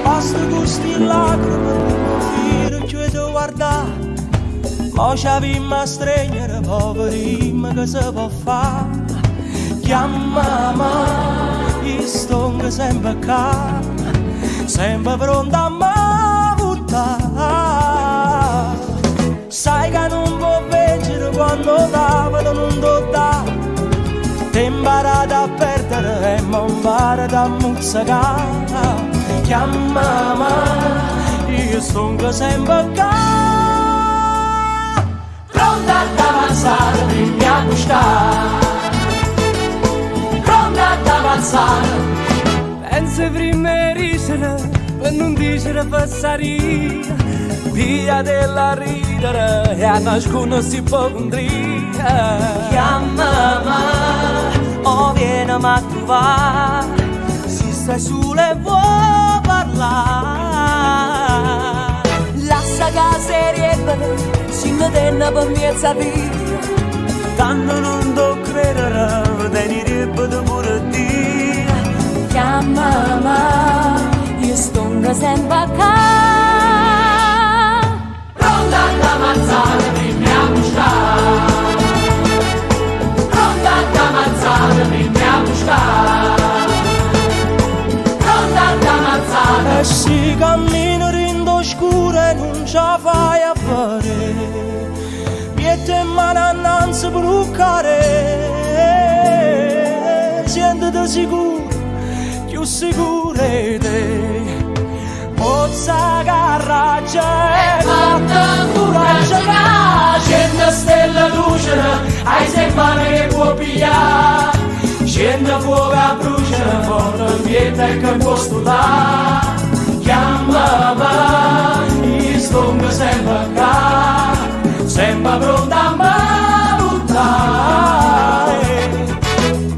basta questi lacrime, io ci devo guardare, ma ci avvimmo a stringere, poverino che si può fare. Chiama mamma, io sto sempre qua, sempre pronta a me buttare. Sai che non può vincere quando davano non do da. Ti imparate a perdere e mi imparate a muzzicare. Chiama mamma, io sto sempre qua, pronta ad avanzare, dimmi a buscare. Pronta ad avanzare. Pensi prima a ridere per non dire passaria, via della ridere e a nascono si può condrire. Chiama mamma, o vieni a trovare, si stai sole e vuoi parlare. Lascia casa riebere, si ne tenna per mezza via, quando non do credere, venirebbe da morire. Chiama mamma, io sto sempre qua, pronta ad ammazzare, dimmi a buscare. Pronta ad ammazzare, dimmi a buscare. Pronta ad ammazzare. E si cammina rindo scuro e non ce la fai a fare, miette in mano annanzi per bucare. Sentiti sicuro, più sicuro di te. Pozza carraggia e fatta coraggio, scende stella luce, hai sempre che può pigliare. Scende fuoco a bruciare, forte in pietra e che posto là. Chiama mamma, io sto sempre qua, sempre pronta a me buttare.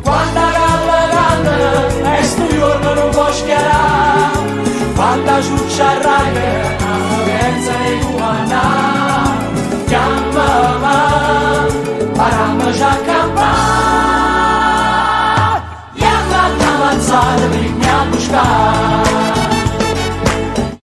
Quando calla canta e sto giorno non può schiarare, quando ciuccia raga a pensa di umana. Chiama mamma, parammoci a campare. Chiama ad avanzare, dimmi a buscare.